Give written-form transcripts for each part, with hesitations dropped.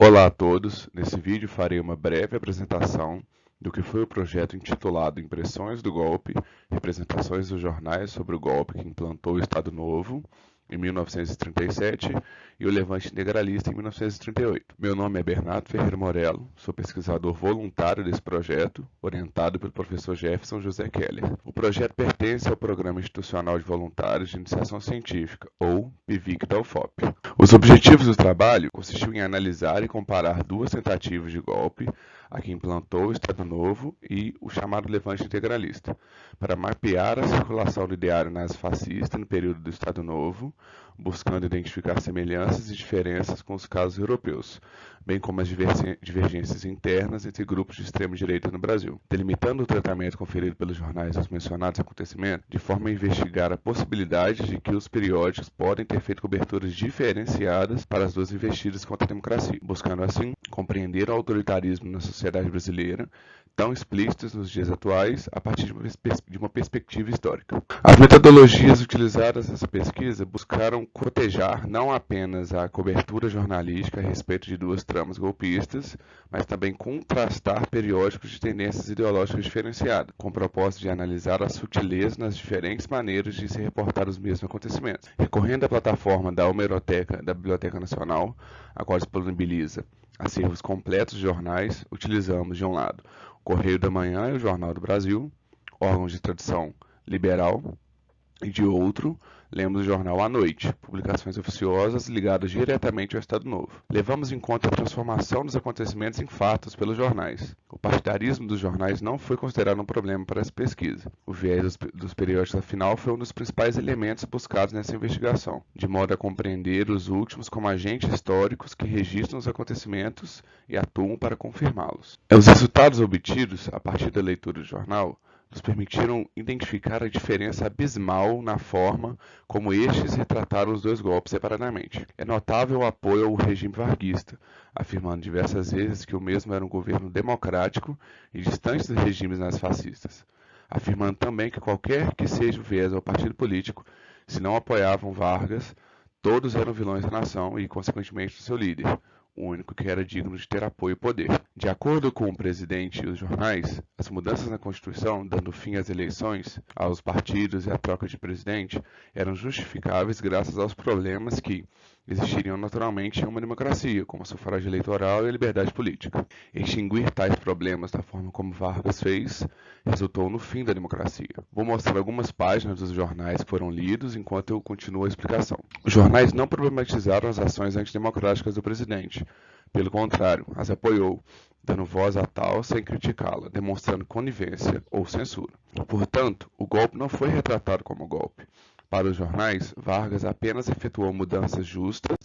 Olá a todos, nesse vídeo farei uma breve apresentação do que foi o projeto intitulado Impressões do Golpe, representações dos jornais sobre o golpe que implantou o Estado Novo em 1937 e o Levante Integralista em 1938. Meu nome é Bernardo Ferreira Morello, sou pesquisador voluntário desse projeto, orientado pelo professor Jefferson José Keller. O projeto pertence ao Programa Institucional de Voluntários de Iniciação Científica, ou PIVIC da UFOP. Os objetivos do trabalho consistiam em analisar e comparar duas tentativas de golpe, a que implantou o Estado Novo e o chamado Levante Integralista, para mapear a circulação do ideário nazifascista no período do Estado Novo, buscando identificar semelhanças e diferenças com os casos europeus, bem como as divergências internas entre grupos de extrema-direita no Brasil, delimitando o tratamento conferido pelos jornais aos mencionados acontecimentos, de forma a investigar a possibilidade de que os periódicos podem ter feito coberturas diferenciadas para as duas investidas contra a democracia, buscando assim compreender o autoritarismo na sociedade brasileira, tão explícitos nos dias atuais, a partir de uma perspectiva histórica. As metodologias utilizadas nessa pesquisa buscaram cotejar não apenas a cobertura jornalística a respeito de duas tramas golpistas, mas também contrastar periódicos de tendências ideológicas diferenciadas, com o propósito de analisar a sutileza nas diferentes maneiras de se reportar os mesmos acontecimentos. Recorrendo à plataforma da Hemeroteca da Biblioteca Nacional, a qual disponibiliza acervos completos de jornais, utilizamos, de um lado, o Correio da Manhã e o Jornal do Brasil, órgãos de tradição liberal, e de outro, lemos o jornal À Noite, publicações oficiosas ligadas diretamente ao Estado Novo. Levamos em conta a transformação dos acontecimentos em fatos pelos jornais. O partidarismo dos jornais não foi considerado um problema para essa pesquisa. O viés dos periódicos, afinal, foi um dos principais elementos buscados nessa investigação, de modo a compreender os últimos como agentes históricos que registram os acontecimentos e atuam para confirmá-los. Os resultados obtidos, a partir da leitura do jornal, nos permitiram identificar a diferença abismal na forma como estes retrataram os dois golpes separadamente. É notável o apoio ao regime varguista, afirmando diversas vezes que o mesmo era um governo democrático e distante dos regimes nazifascistas, afirmando também que qualquer que seja o viés ao partido político, se não apoiavam Vargas, todos eram vilões da nação e, consequentemente, do seu líder, o único que era digno de ter apoio e poder. De acordo com o presidente e os jornais, as mudanças na Constituição, dando fim às eleições, aos partidos e à troca de presidente, eram justificáveis graças aos problemas que existiriam naturalmente em uma democracia, como o sufrágio eleitoral e a liberdade política. Extinguir tais problemas da forma como Vargas fez resultou no fim da democracia. Vou mostrar algumas páginas dos jornais que foram lidos enquanto eu continuo a explicação. Os jornais não problematizaram as ações antidemocráticas do presidente. Pelo contrário, as apoiou, dando voz a tal sem criticá-la, demonstrando conivência ou censura. Portanto, o golpe não foi retratado como golpe. Para os jornais, Vargas apenas efetuou mudanças justas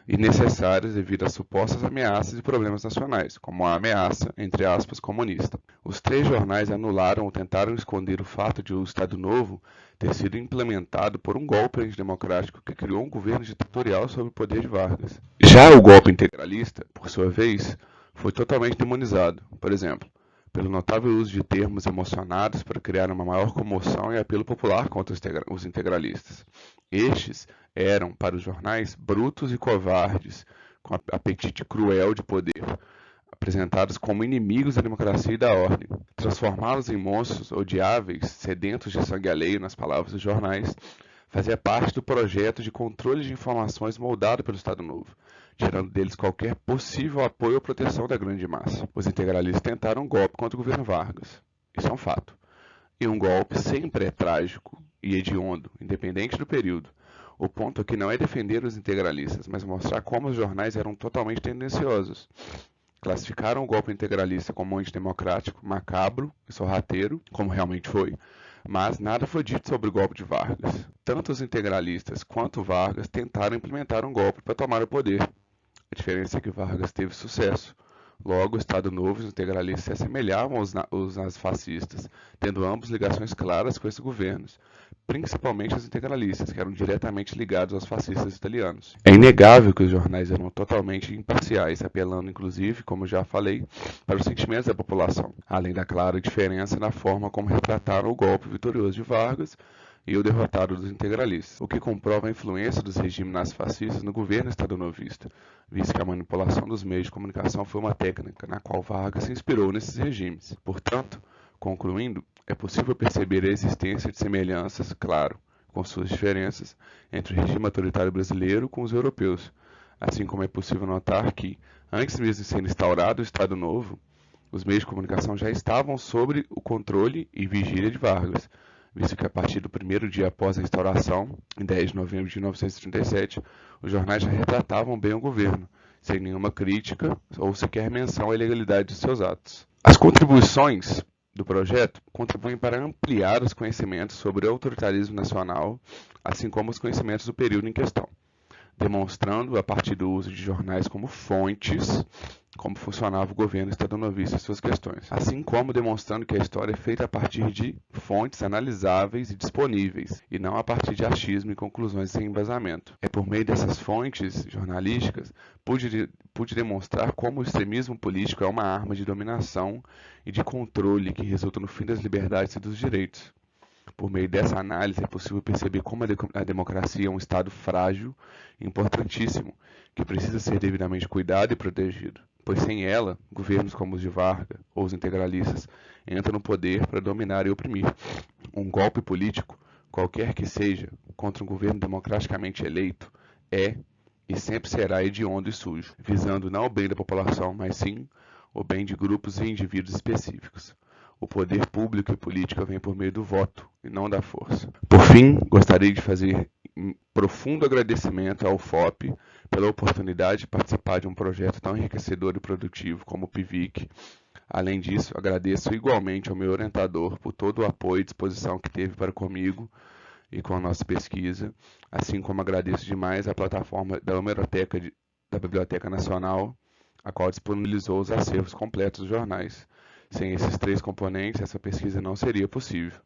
e necessárias devido às supostas ameaças e problemas nacionais, como a ameaça, entre aspas, comunista. Os três jornais anularam ou tentaram esconder o fato de o Estado Novo ter sido implementado por um golpe antidemocrático que criou um governo ditatorial sob o poder de Vargas. Já o golpe integralista, por sua vez, foi totalmente demonizado. Por exemplo, pelo notável uso de termos emocionados para criar uma maior comoção e apelo popular contra os integralistas. Estes eram, para os jornais, brutos e covardes, com apetite cruel de poder, apresentados como inimigos da democracia e da ordem. Transformá-los em monstros odiáveis, sedentos de sangue alheio, nas palavras dos jornais, fazia parte do projeto de controle de informações moldado pelo Estado Novo, tirando deles qualquer possível apoio ou proteção da grande massa. Os integralistas tentaram um golpe contra o governo Vargas. Isso é um fato. E um golpe sempre é trágico e hediondo, independente do período. O ponto aqui não é defender os integralistas, mas mostrar como os jornais eram totalmente tendenciosos. Classificaram o golpe integralista como antidemocrático, macabro e sorrateiro, como realmente foi, mas nada foi dito sobre o golpe de Vargas. Tanto os integralistas quanto Vargas tentaram implementar um golpe para tomar o poder. A diferença é que Vargas teve sucesso. Logo, o Estado Novo e os integralistas se assemelhavam aos nazifascistas, tendo ambos ligações claras com esses governos, principalmente os integralistas, que eram diretamente ligados aos fascistas italianos. É inegável que os jornais eram totalmente imparciais, apelando inclusive, como já falei, para os sentimentos da população, além da clara diferença na forma como retrataram o golpe vitorioso de Vargas e o derrotado dos integralistas, o que comprova a influência dos regimes nazifascistas no governo estadonovista, visto que a manipulação dos meios de comunicação foi uma técnica na qual Vargas se inspirou nesses regimes. Portanto, concluindo, é possível perceber a existência de semelhanças, claro, com suas diferenças, entre o regime autoritário brasileiro com os europeus, assim como é possível notar que, antes mesmo de ser instaurado o Estado Novo, os meios de comunicação já estavam sob o controle e vigília de Vargas, visto que a partir do primeiro dia após a instauração, em 10 de novembro de 1937, os jornais já retratavam bem o governo, sem nenhuma crítica ou sequer menção à ilegalidade de seus atos. As contribuições do projeto contribuem para ampliar os conhecimentos sobre o autoritarismo nacional, assim como os conhecimentos do período em questão, demonstrando, a partir do uso de jornais como fontes, como funcionava o governo estadonovista e suas questões, assim como demonstrando que a história é feita a partir de fontes analisáveis e disponíveis, e não a partir de achismo e conclusões sem embasamento. É por meio dessas fontes jornalísticas pude demonstrar como o extremismo político é uma arma de dominação e de controle que resulta no fim das liberdades e dos direitos. Por meio dessa análise, é possível perceber como a democracia é um estado frágil e importantíssimo, que precisa ser devidamente cuidado e protegido, pois sem ela, governos como os de Vargas ou os integralistas entram no poder para dominar e oprimir. Um golpe político, qualquer que seja, contra um governo democraticamente eleito, é e sempre será hediondo e sujo, visando não o bem da população, mas sim o bem de grupos e indivíduos específicos. O poder público e político vem por meio do voto e não da força. Por fim, gostaria de fazer um profundo agradecimento ao FOP pela oportunidade de participar de um projeto tão enriquecedor e produtivo como o PIVIC. Além disso, agradeço igualmente ao meu orientador por todo o apoio e disposição que teve para comigo e com a nossa pesquisa, assim como agradeço demais à plataforma da Hemeroteca da Biblioteca Nacional, a qual disponibilizou os acervos completos dos jornais. Sem esses três componentes, essa pesquisa não seria possível.